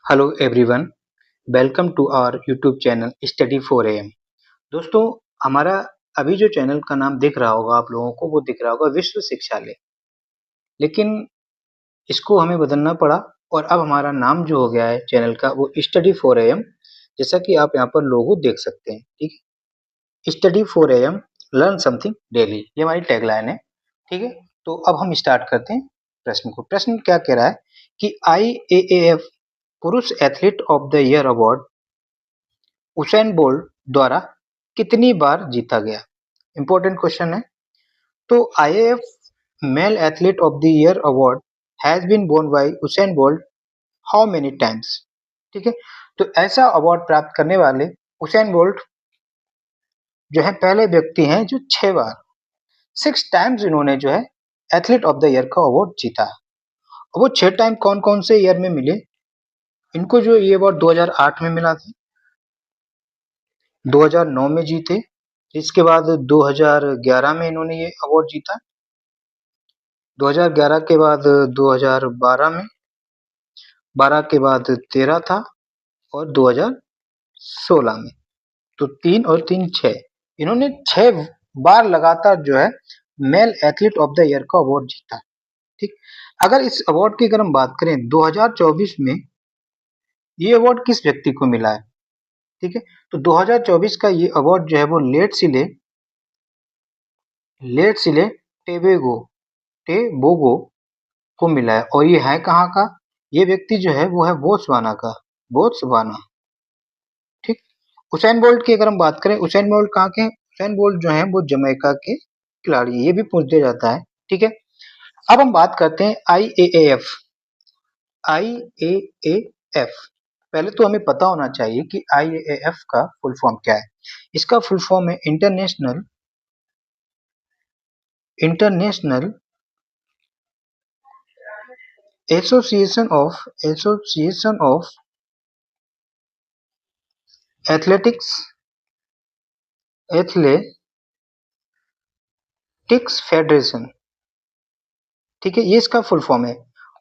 Hello everyone, welcome to our YouTube channel study 4 AM। दोस्तों, हमारा अभी जो चैनल का नाम दिख रहा होगा आप लोगों को, वो दिख रहा होगा विश्व शिक्षालय। लेकिन इसको हमें बदलना पड़ा और अब हमारा नाम जो हो गया है चैनल का वो स्टडी 4 AM। जैसा कि आप यहाँ पर लोगो देख सकते हैं, ठीक है। Study 4 AM, learn something daily, ये हमारी टैगलाइन है, ठीक है। तो अब हम स्टार्ट करते हैं प्रश्न को। प्रश्न क्या कह रहा है कि IAAF पुरुष athlete of the year award Usain bolt द्वारा कितनी बार जीता गया? इंपॉर्टेंट क्वेश्चन है। तो IAAF male athlete of the year award has been won by Usain Bolt how many times? ठीक है। तो ऐसा अवार्ड प्राप्त करने वाले उसेन बोल्ट जो है पहले व्यक्ति हैं जो 6 बार, 6 टाइम्स इन्होंने जो है एथलीट ऑफ द ईयर का अवार्ड जीता। वो 6 टाइम कौन कौन से ईयर में मिले इनको? जो ये अवार्ड 2008 में मिला था, 2009 में जीते, इसके बाद 2011 में इन्होंने ये अवार्ड जीता, 2011 के बाद 2012 में, 12 के बाद 13 था और 2016 में। तो 3 और 3 6, इन्होंने 6 बार लगातार जो है male athlete of the year का अवार्ड जीता। ठीक। अगर इस अवार्ड की अगर हम बात करें 2024 में ये अवार्ड किस व्यक्ति को मिला है, ठीक है। तो 2024 का ये अवार्ड जो है वो लेट्सिले टेबोगो को मिला है। और ये है कहाँ का? ये व्यक्ति जो है वो है बोत्सवाना का, बोत्सवाना। ठीक। उसेन बोल्ट की अगर हम बात करें, उसेन बोल्ट कहाँ के? उसेन बोल्ट जो है वो जमैका के खिलाड़ी, ये भी पूछ दिया जाता है, ठीक है। अब हम बात करते हैं IAAF। पहले तो हमें पता होना चाहिए कि IAAF का फुल फॉर्म क्या है। इसका फुल फॉर्म है international association of athletics federation, ठीक है। ये इसका फुल फॉर्म है।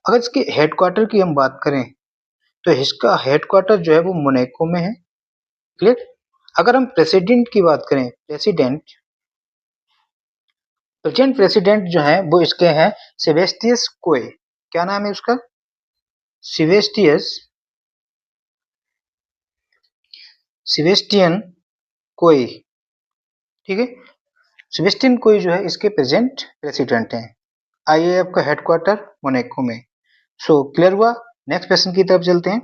अगर इसके हेडक्वार्टर की हम बात करें तो इसका हेडक्वार्टर जो है वो मोनाको में है, क्लियर। अगर हम प्रेसिडेंट की बात करें, प्रेजेंट प्रेसिडेंट जो है वो इसके हैं सेबेस्टियस कोए। क्या नाम है उसका? सेबेस्टियन कोई, ठीक है। सेबेस्टियन कोई जो है इसके प्रेजेंट प्रेसिडेंट हैं। IAAF का हेडक्वार्टर मोनाको में। सो क्लियर हुआ। नेक्स्ट प्रश्न की तरफ चलते हैं।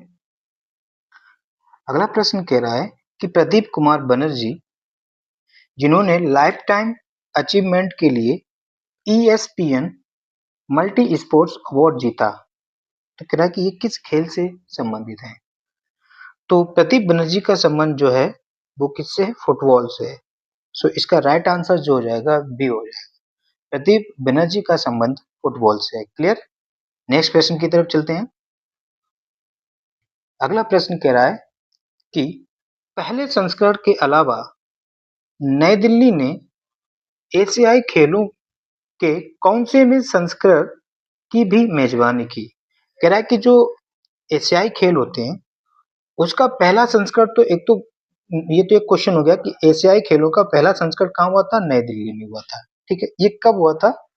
अगला प्रश्न कह रहा है कि प्रदीप कुमार बनर्जी जिन्होंने लाइफ टाइम अचीवमेंट के लिए ESPN मल्टी स्पोर्ट्स अवार्ड जीता, तो कह रहा है कि ये किस खेल से संबंधित है? तो प्रदीप बनर्जी का संबंध जो है वो किससे है? फुटबॉल से है। सो इसका राइट आंसर जो हो जाएगा बी हो जाएगा। प्रदीप बनर्जी का संबंध फुटबॉल से है, क्लियर। नेक्स्ट प्रश्न की तरफ चलते हैं। अगला प्रश्न कह रहा है कि पहले संस्करण के अलावा नई दिल्ली ने एशियाई खेलों के कौन से में संस्करण की भी मेजबानी की? कह रहा है कि जो एशियाई खेल होते हैं उसका पहला संस्करण, तो एक तो ये तो एक क्वेश्चन हो गया कि एशियाई खेलों का पहला संस्करण कहाँ हुआ था? नई दिल्ली में हुआ था, ठीक है। ये कब हुआ था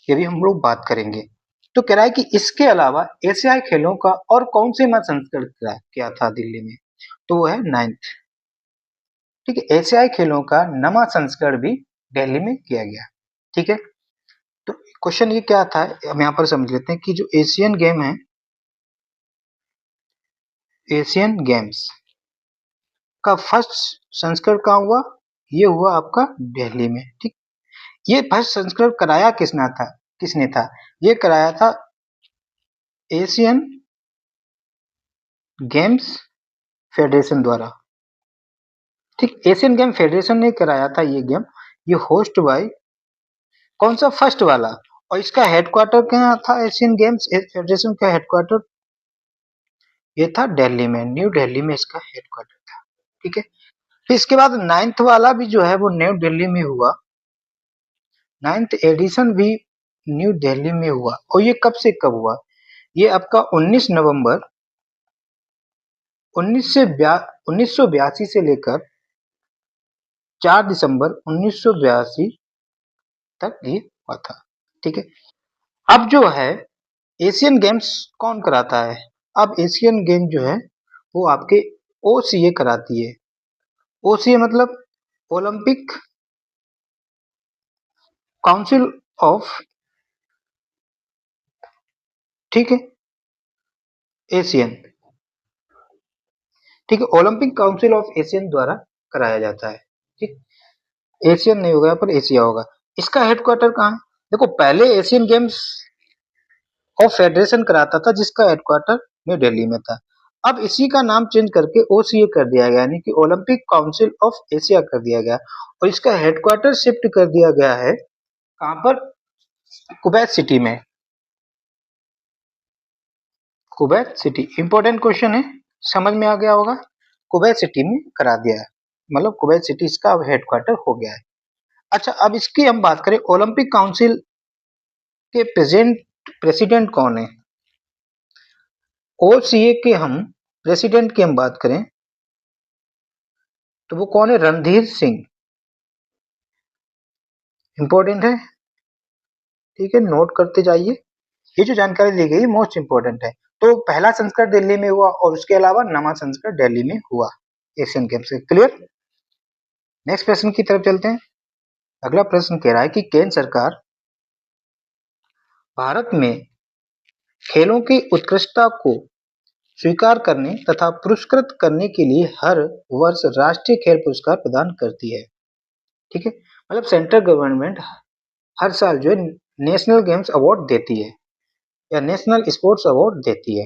ये भी हम लोग बात करेंगे। तो कह रहा है कि इसके अलावा एशियाई खेलों का और कौन से में संस्करण किया था दिल्ली में? तो वो है 9th, ठीक है। एशियाई खेलों का नवा संस्करण भी दिल्ली में किया गया, ठीक है। तो क्वेश्चन ये क्या था हम यहाँ पर समझ लेते हैं कि जो एशियन गेम है, एशियन गेम्स का फर्स्ट संस्करण कहाँ हुआ? ये हुआ आपका दिल्ली में, ठीक। ये फर्स्ट संस्करण कराया किसने था? ये कराया था एशियन गेम्स फेडरेशन द्वारा, ठीक। एशियन गेम फेडरेशन ने कराया था ये गेम। ये होस्ट बाय कौन सा? फर्स्ट वाला। और इसका हेडक्वार्टर कहाँ था? एशियन गेम्स फेडरेशन का हेडक्वार्टर ये था दिल्ली में, न्यू दिल्ली में इसका हेडक्वार्टर था, ठीक है। फिर इसके बाद 9th वाला भी जो है वो न्यू दिल्ली में हुआ, 9th एडिशन भी न्यू दिल्ली में हुआ। और ये कब से कब हुआ? ये आपका 19 नवंबर 1982 से लेकर 4 दिसंबर 1982 तक ये हुआ था। ठीक है। अब जो है एशियन गेम्स कौन कराता है? अब एशियन गेम जो है वो आपके ओसीए कराती है। ओसीए मतलब ओलंपिक काउंसिल ऑफ, ठीक है, एशियन, ठीक है, ओलंपिक काउंसिल ऑफ एशियन द्वारा कराया जाता है। ठीक, एशियन नहीं होगा, यहाँ पर एशिया होगा। इसका हेडक्वार्टर कहाँ है? देखो पहले एशियन गेम्स और फेडरेशन कराता था जिसका हेडक्वार्टर न्यू दिल्ली में था। अब इसी का नाम चेंज करके ओसीए कर दिया गया, यानी कि ओलंपिक काउंसिल ऑफ एशिया कर दिया गया, और इसका हेडक्वार्टर शिफ्ट कर दिया गया है कहाँ पर? कुवैत सिटी में। कुवैत सिटी, इंपॉर्टेंट क्वेश्चन है, समझ में आ गया होगा। कुवैत सिटी में करा दिया है, मतलब कुवैत सिटी इसका अब हेडक्वार्टर हो गया है। अच्छा, अब इसकी हम बात करें, ओलंपिक काउंसिल के प्रेसिडेंट कौन है? ओसीए के हम प्रेसिडेंट की हम बात करें तो वो कौन है? रणधीर सिंह। इंपॉर्टेंट है, ठीक है, नोट करते जाइए। ये जो जानकारी दी गई मोस्ट इंपॉर्टेंट है। तो पहला संस्करण दिल्ली में हुआ और उसके अलावा नवा संस्करण दिल्ली में हुआ एशियन गेम्स से। क्लियर? नेक्स्ट प्रश्न की तरफ चलते हैं। अगला प्रश्न कह रहा है कि केंद्र सरकार भारत में खेलों की उत्कृष्टता को स्वीकार करने तथा पुरस्कृत करने के लिए हर वर्ष राष्ट्रीय खेल पुरस्कार प्रदान करती है। ठीक है, मतलब सेंट्रल गवर्नमेंट हर साल जो है नेशनल गेम्स अवार्ड देती है या नेशनल स्पोर्ट्स अवार्ड देती है।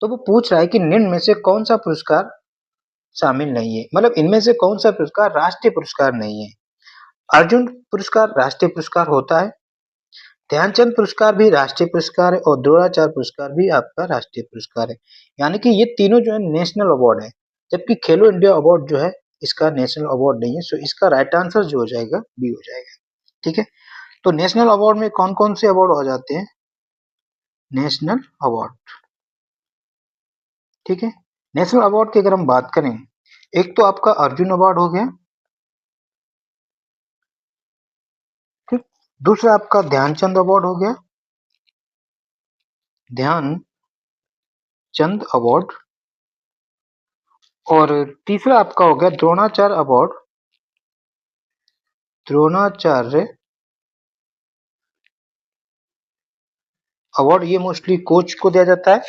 तो वो पूछ रहा है कि निम्न में से कौन सा पुरस्कार शामिल नहीं है, मतलब इनमें से कौन सा पुरस्कार राष्ट्रीय पुरस्कार नहीं है। अर्जुन पुरस्कार राष्ट्रीय पुरस्कार होता है, ध्यानचंद पुरस्कार भी राष्ट्रीय पुरस्कार है, और द्रोणाचार्य पुरस्कार भी आपका राष्ट्रीय पुरस्कार है। यानी कि ये तीनों जो है नेशनल अवार्ड है, जबकि खेलो इंडिया अवार्ड जो है इसका नेशनल अवार्ड नहीं है। सो इसका राइट आंसर जो हो जाएगा बी हो जाएगा। ठीक है, तो नेशनल अवार्ड में कौन कौन से अवार्ड हो जाते हैं? नेशनल अवार्ड, ठीक है, नेशनल अवार्ड की अगर हम बात करें, एक तो आपका अर्जुन अवार्ड हो गया, ठीक, दूसरा आपका ध्यानचंद अवार्ड हो गया, ध्यानचंद अवार्ड, और तीसरा आपका हो गया द्रोणाचार्य अवार्ड, द्रोणाचार्य अवार्ड, ये मोस्टली कोच को दिया जाता है।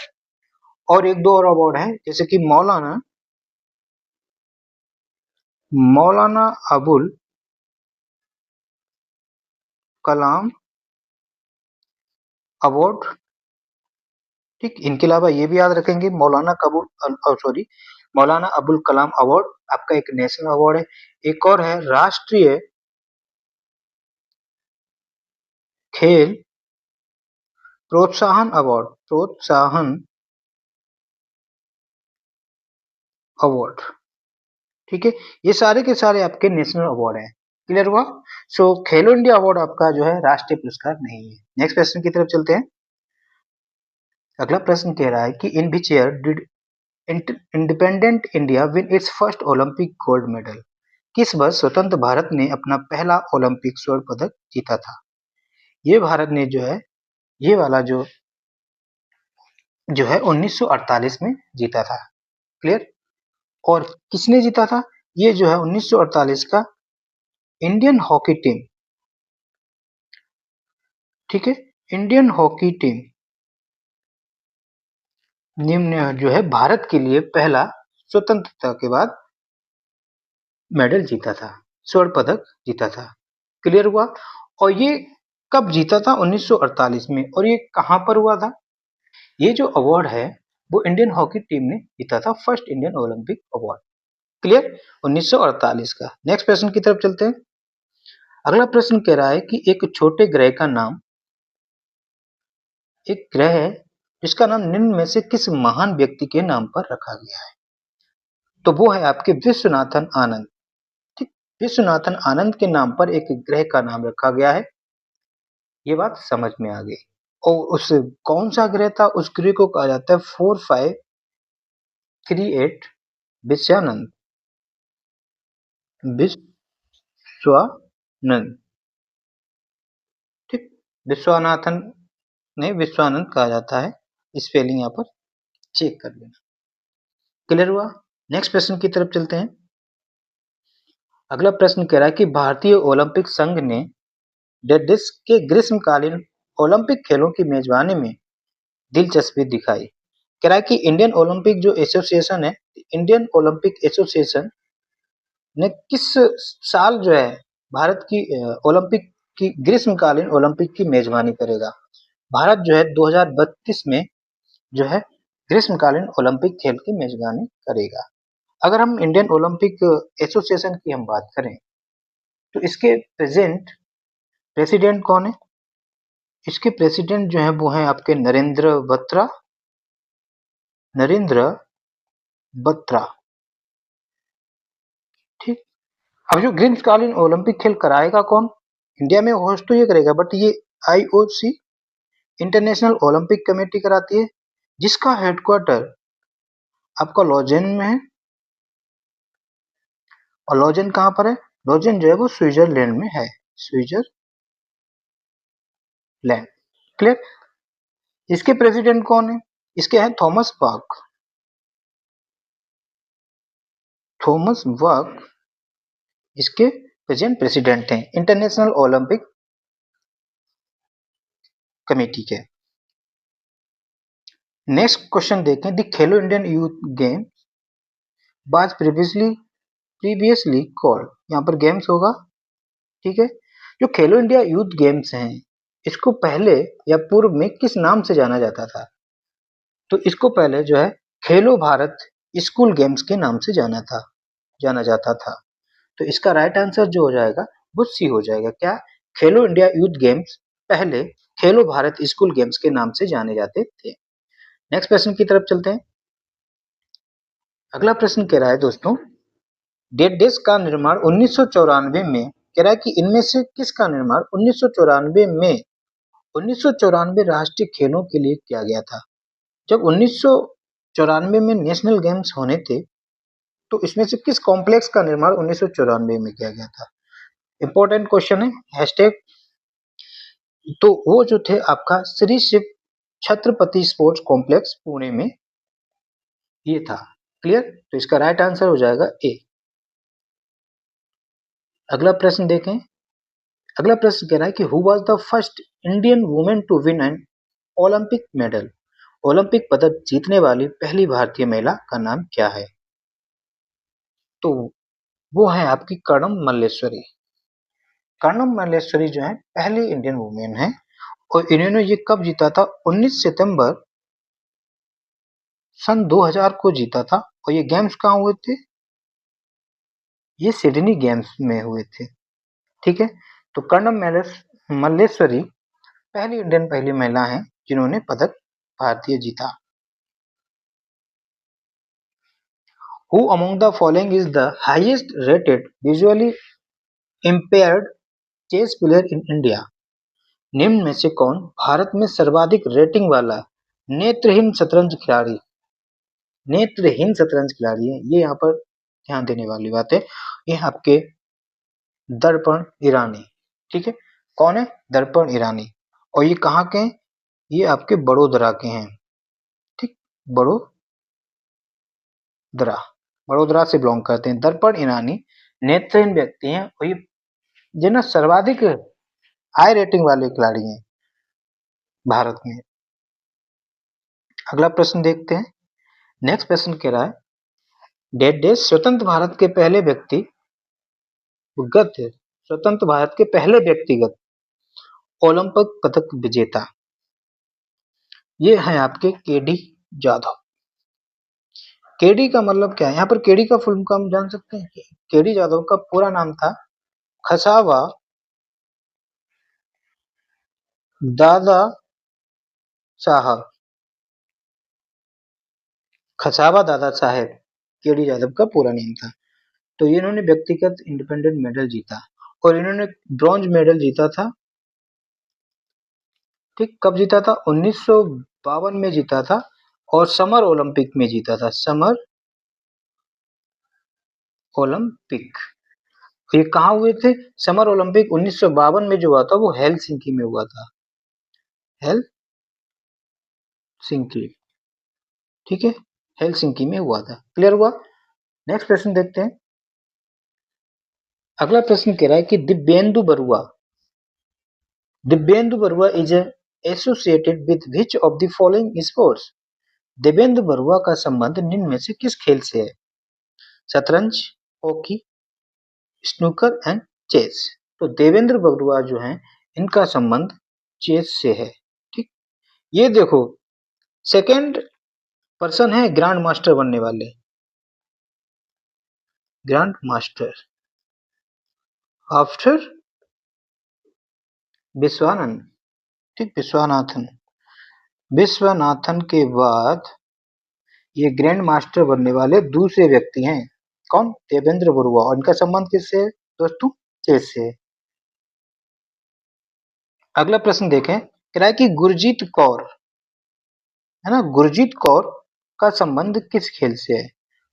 और एक दो और अवार्ड हैं जैसे कि मौलाना मौलाना अबुल कलाम अवार्ड, ठीक, इनके अलावा ये भी याद रखेंगे मौलाना मौलाना अबुल कलाम अवार्ड आपका एक नेशनल अवार्ड है। एक और है राष्ट्रीय खेल प्रोत्साहन अवार्ड, प्रोत्साहन अवार्ड, ठीक है, ये सारे के सारे आपके नेशनल अवार्ड हैं। क्लियर हुआ? सो खेलो इंडिया अवार्ड आपका जो है राष्ट्रीय पुरस्कार नहीं है। नेक्स्ट क्वेश्चन की तरफ चलते हैं। अगला प्रश्न कह रहा है कि in which year did independent India win its first Olympic gold medal? किस वर्ष स्वतंत्र भारत ने अपना पहला ओलंपिक स्वर्ण पदक जीता था? ये भारत ने जो है ये वाला जो है 1948 में जीता था। क्लियर? और किसने जीता था? ये जो है 1948 का इंडियन हॉकी टीम, ठीक है, इंडियन हॉकी टीम ने जो है भारत के लिए पहला स्वतंत्रता के बाद मेडल जीता था, स्वर्ण पदक जीता था। क्लियर हुआ? और ये कब जीता था? 1948 में। और ये कहां पर हुआ था? ये जो अवार्ड है वो इंडियन हॉकी टीम ने जीता था, first Indian Olympic award. Clear? 1948 का। नेक्स्ट प्रश्न की तरफ चलते हैं। अगला प्रश्न कह रहा है कि एक छोटे ग्रह का नाम, एक ग्रह है जिसका नाम निम्न में से किस महान व्यक्ति के नाम पर रखा गया है? तो वो है आपके विश्वनाथन आनंद। ठीक, विश्वनाथन आनंद के नाम पर एक ग्रह का नाम रखा गया है। ये बात समझ में आ गई। और उस कौन सा ग्रह था? उस ग्रह को कहा जाता है 45 क्रिएट विश्वानंद, विश्वानंद, ठीक, विश्वनाथन नहीं विश्वानंद कहा जाता है, स्पेलिंग यहाँ पर चेक कर लेना। क्लियर हुआ? नेक्स्ट प्रश्न की तरफ चलते हैं। अगला प्रश्न कह रहा है कि भारतीय ओलंपिक संघ ने देश के ग्रीष्मकालीन ओलंपिक खेलों की मेजबानी में दिलचस्पी दिखाई। कह रहा है कि इंडियन ओलंपिक जो एसोसिएशन है, इंडियन ओलंपिक एसोसिएशन ने किस साल जो है भारत की ओलंपिक की ग्रीष्मकालीन ओलंपिक की मेजबानी करेगा। भारत जो है 2032 में जो है ग्रीष्मकालीन ओलंपिक खेल की मेजबानी करेगा। अगर हम इंडियन ओलंपिक एसोसिएशन की हम बात करें तो इसके प्रेसिडेंट कौन है? इसके प्रेसिडेंट जो है वो है आपके नरेंद्र बत्रा, ठीक। अब जो ग्रीष्मकालीन ओलंपिक खेल कराएगा कौन? इंडिया में होस्ट तो ये करेगा, बट ये IOC इंटरनेशनल ओलंपिक कमेटी कराती है, जिसका हेडक्वार्टर आपका लॉजेन में है। और लॉजेन कहाँ पर है? लॉजेन जो है वो स्विट्जरलैंड में है, स्विट्जरलैंड। क्लियर? इसके प्रेसिडेंट कौन है? इसके हैं थॉमस बक इसके प्रेजेंट प्रेसिडेंट हैं इंटरनेशनल ओलंपिक कमेटी के। नेक्स्ट क्वेश्चन देखें। The Khelo Indian youth game was previously called, यहाँ पर गेम्स होगा, ठीक है। जो खेलो इंडिया यूथ गेम्स हैं इसको पहले या पूर्व में किस नाम से जाना जाता था? तो इसको पहले जो है खेलो भारत स्कूल गेम्स के नाम से जाना जाता था। तो इसका राइट आंसर जो हो जाएगा वो सी हो जाएगा। क्या? खेलो इंडिया यूथ गेम्स पहले खेलो भारत स्कूल गेम्स के नाम से जाने जाते थे। नेक्स्ट प्रश्न की तरफ चलते हैं। अगला प्रश्न कह रहा है दोस्तों, देश का निर्माण 1994 में, कह रहा है कि इनमें से किसका निर्माण 1994 राष्ट्रीय खेलों के लिए किया गया था। जब 1994 में नेशनल गेम्स होने थे तो इसमें से किस कॉम्प्लेक्स का निर्माण 1994 में किया गया था? इंपॉर्टेंट क्वेश्चन है, हैशटैग। तो वो जो थे आपका श्री शिव छत्रपति स्पोर्ट्स कॉम्प्लेक्स पुणे में ये था। क्लियर? तो इसका राइट आंसर हो जाएगा ए। अगला प्रश्न देखें। अगला प्रश्न कह रहा है कि who was the first Indian women to win an Olympic medal. Olympic पदक जीतने वाली पहली भारतीय महिला का नाम क्या है? तो वो है आपकी कर्णम मल्लेश्वरी। कर्णम मल्लेश्वरी जो है पहली इंडियन वुमेन है और इन्होंने ये कब जीता था? 19 सितंबर सन 2000 को जीता था। और ये गेम्स कहाँ हुए थे? ये सिडनी गेम्स में हुए थे, ठीक है। तो कर्णम मल्लेश्वरी पहली महिला है जिन्होंने पदक भारतीय जीता। Who among the following is the highest rated visually impaired chess player in India? निम्न में से कौन भारत में सर्वाधिक रेटिंग वाला नेत्रहीन शतरंज खिलाड़ी है? ये यहाँ पर ध्यान देने वाली बात है। ये आपके दर्पण ईरानी, ठीक है। कौन है? दर्पण ईरानी। और ये कहाँ के हैं? ये आपके बड़ोदरा के हैं, ठीक। बड़ोदरा से बिलोंग करते हैं। दर्पण ईरानी नेत्रहीन व्यक्ति हैं और ये जो ना सर्वाधिक हाई रेटिंग वाले खिलाड़ी हैं भारत में। अगला प्रश्न देखते हैं। नेक्स्ट प्रश्न कह रहा है, स्वतंत्र भारत के पहले व्यक्तिगत ओलंपिक पदक विजेता ये है आपके केडी जाधव। केडी का मतलब क्या है? यहाँ पर केडी का फुल फॉर्म जान सकते हैं? केडी जाधव का पूरा नाम था खसावा दादा साहेब केडी जाधव का पूरा नेम था। तो इन्होंने व्यक्तिगत इंडिपेंडेंट मेडल जीता और इन्होंने ब्रॉन्ज मेडल जीता था, ठीक। कब जीता था? 1952 में जीता था और समर ओलंपिक में जीता था। Summer Olympic. ये कहाँ हुए थे? समर ओलंपिक 1952 में जो हुआ था वो हेलसिंकी में हुआ था। हेलसिंकी, ठीक है, हेलसिंकी में हुआ था। क्लियर हुआ? नेक्स्ट प्रश्न देखते हैं। अगला प्रश्न कह रहा है कि Dibyendu Barua is associated with which of the following sports? Devendra Barua का संबंध निम्न में से किस खेल से है? शतरंज, हॉकी, स्नूकर एंड चेस। तो देवेंद्र बरुआ जो हैं इनका संबंध चेस से है। ठीक, ये देखो सेकंड पर्सन है ग्रैंड मास्टर बनने वाले, ग्रैंड मास्टर आफ्टर विश्वानंद। ठीक, विश्वनाथन के बाद ये ग्रैंड मास्टर बनने वाले दूसरे व्यक्ति हैं। कौन? देवेंद्र बरुआ। और इनका संबंध किससे है दोस्तों? चेस से। अगला प्रश्न देखें, कह रहा है कि गुरजीत कौर है ना, गुरजीत कौर का संबंध किस खेल से है?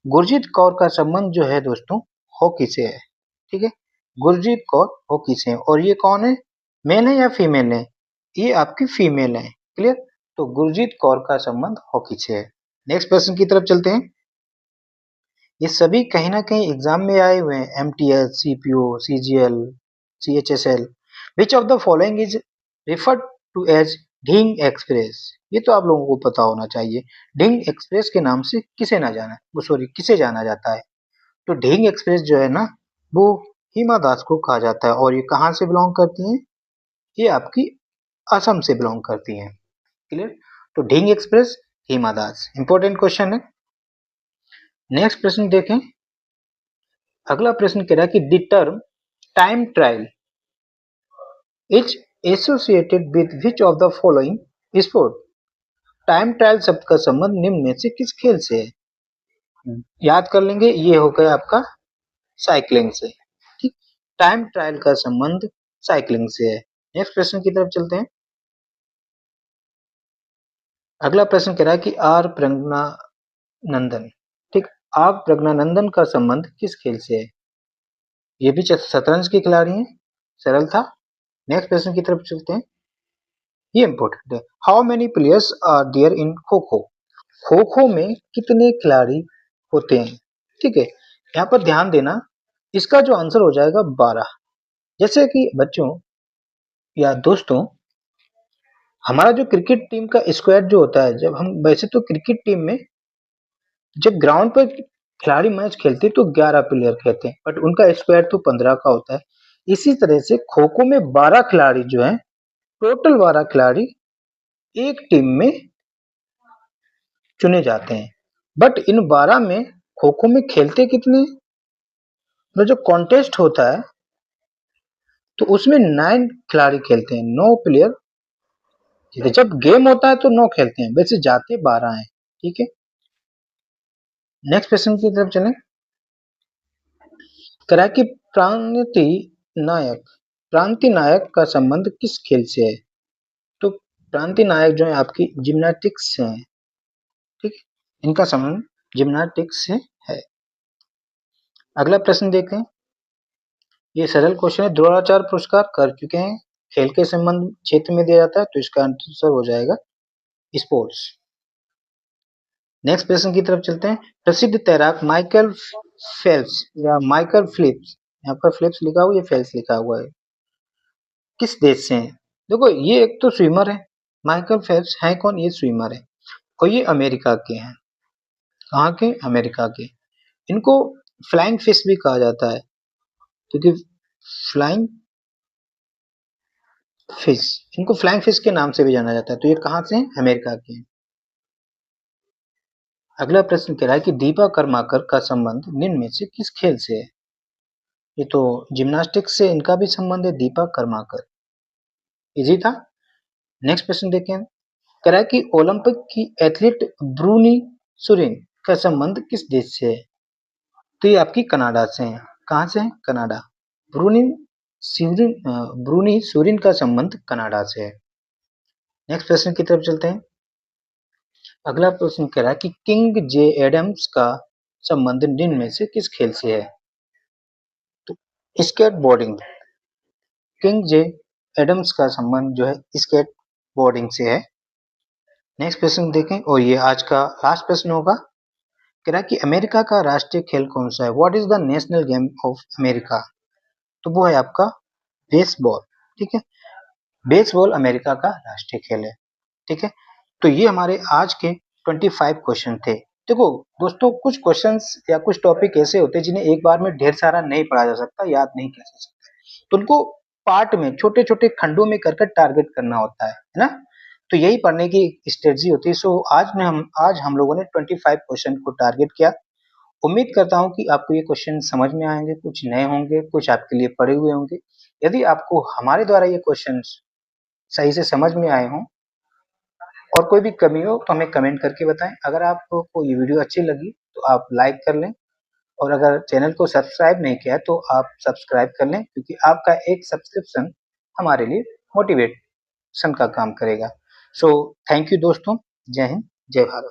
गुरजीत कौर का संबंध जो है दोस्तों हॉकी से है। ठीक है, गुरजीत कौर हॉकी से है। और ये कौन है? मेल है या फीमेल है? ये आपकी फीमेल है। क्लियर? तो गुरजीत कौर का संबंध हॉकी से है। नेक्स्ट प्रश्न की तरफ चलते हैं। ये सभी कहीं ना कहीं एग्जाम में आए हुए हैं। MTS, CPO, CGL, CHSL. Which of the following is referred to as Dhing express? ये तो आप लोगों को पता होना चाहिए। ढींग एक्सप्रेस के नाम से किसे ना जाना, वो सॉरी किसे जाना जाता है? तो ढींग एक्सप्रेस जो है ना वो हिमा दास को कहा जाता है। और ये कहाँ से बिलोंग करती हैं? ये आपकी असम से बिलोंग करती हैं। क्लियर? तो Dhing express, Hima Das. Important question है। नेक्स्ट प्रश्न देखें। अगला प्रश्न कह रहा है कि the term time trial is associated with which of the following sport? Time trial शब्द का संबंध निम्न में से किस खेल से है? याद कर लेंगे, ये हो गया आपका साइकिलिंग से। ठीक, टाइम ट्रायल का संबंध साइकिलिंग से है। नेक्स्ट प्रश्न की तरफ चलते हैं। अगला प्रश्न कह रहा है कि आर प्रज्ञानंदन, ठीक, आर प्रज्ञानंदन का संबंध किस खेल से है? ये भी शतरंज के खिलाड़ी हैं। सरल था। नेक्स्ट प्रश्न की तरफ चलते हैं। ये इंपॉर्टेंट है। How many players are there in kho kho? Kho खो में कितने खिलाड़ी होते हैं? ठीक है, यहाँ पर ध्यान देना, इसका जो आंसर हो जाएगा 12। जैसे कि बच्चों या दोस्तों, हमारा जो क्रिकेट टीम का स्क्वाड जो होता है, जब हम वैसे तो क्रिकेट टीम में जब ग्राउंड पर खिलाड़ी मैच खेलते हैं तो 11 प्लेयर कहते हैं, बट उनका स्क्वाड तो 15 का होता है। इसी तरह से खो खो में 12 खिलाड़ी जो हैं, टोटल 12 खिलाड़ी एक टीम में चुने जाते हैं। बट इन 12 में खो खो में खेलते कितने? मतलब जो कॉन्टेस्ट होता है तो उसमें 9 खिलाड़ी खेलते हैं, 9 प्लेयर। जब गेम होता है तो 9 खेलते हैं, वैसे जाते 12 हैं। ठीक है, नेक्स्ट क्वेश्चन की तरफ चलें। करा कि प्रांति नायक का संबंध किस खेल से है? तो प्रांति नायक जो है आपकी जिम्नास्टिक्स से है। ठीक है, इनका संबंध जिम्नास्टिक्स से है। अगला प्रश्न देखें। ये सरल क्वेश्चन है। द्रोणाचार्य पुरस्कार कर चुके हैं, खेल के संबंध क्षेत्र में दिया जाता है, तो इसका आंसर हो जाएगा स्पोर्ट्स। नेक्स्ट प्रश्न की तरफ चलते हैं। प्रसिद्ध तैराक माइकल फेल्प्स या माइकल फिलिप्स, यहाँ पर फिलिप्स लिखा हुआ है, ये फेल्प्स लिखा हुआ है, किस देश से हैं? देखो ये एक तो स्विमर है, माइकल फेल्प्स है कौन? ये स्विमर है। और ये अमेरिका के हैं। कहाँ के? अमेरिका के। इनको फ्लाइंग फिश भी कहा जाता है, क्योंकि फ्लाइंग फिश, इनको फ्लाइंग फिश के नाम से भी जाना जाता है। तो ये कहाँ से हैं? अमेरिका के हैं। अगला प्रश्न कह रहा है कि दीपा कर्माकर का संबंध निम्न में से किस खेल से है? ये तो जिम्नास्टिक्स से इनका भी संबंध है, दीपा कर्माकर। इजी था। नेक्स्ट प्रश्न देखें। कह रहा है कि ओलंपिक की एथलीट ब्रूनी सुरिन का संबंध किस देश से है? तो ये आपकी कनाडा से है। कहाँ से है? कनाडा। ब्रूनी ब्रूनी सुरिन का संबंध कनाडा से है। नेक्स्ट प्रश्न की तरफ चलते हैं। अगला प्रश्न कह रहा है कि किंग जे एडम्स का संबंध निम्न में से किस खेल से है? स्केटबोर्डिंग। किंग जे एडम्स का संबंध जो है स्केटबोर्डिंग से है। नेक्स्ट क्वेश्चन देखें और ये आज का लास्ट प्रश्न होगा। कह रहा है कि अमेरिका का राष्ट्रीय खेल कौन सा है? What is the national game of America? तो वो है आपका बेसबॉल। ठीक है, बेसबॉल अमेरिका का राष्ट्रीय खेल है। ठीक है, तो ये हमारे आज के 25 क्वेश्चन थे। देखो दोस्तों, कुछ क्वेश्चंस या कुछ टॉपिक ऐसे होते हैं जिन्हें एक बार में ढेर सारा नहीं पढ़ा जा सकता, याद नहीं किया जा सकता, तो उनको पार्ट में छोटे छोटे खंडों में कर टारगेट करना होता है ना। तो यही पढ़ने की स्ट्रेटजी होती है। सो आज हम लोगों ने 25 क्वेश्चन को टारगेट किया। उम्मीद करता हूँ कि आपको ये क्वेश्चन समझ में आएंगे, कुछ नए होंगे, कुछ आपके लिए पढ़े हुए होंगे। यदि आपको हमारे द्वारा ये क्वेश्चन सही से समझ में आए हों और कोई भी कमी हो तो हमें कमेंट करके बताएं। अगर आपको ये वीडियो अच्छी लगी तो आप लाइक कर लें, और अगर चैनल को सब्सक्राइब नहीं किया है तो आप सब्सक्राइब कर लें, क्योंकि आपका एक सब्सक्रिप्शन हमारे लिए मोटिवेशन का काम करेगा। सो थैंक यू दोस्तों। जय हिंद, जय भारत।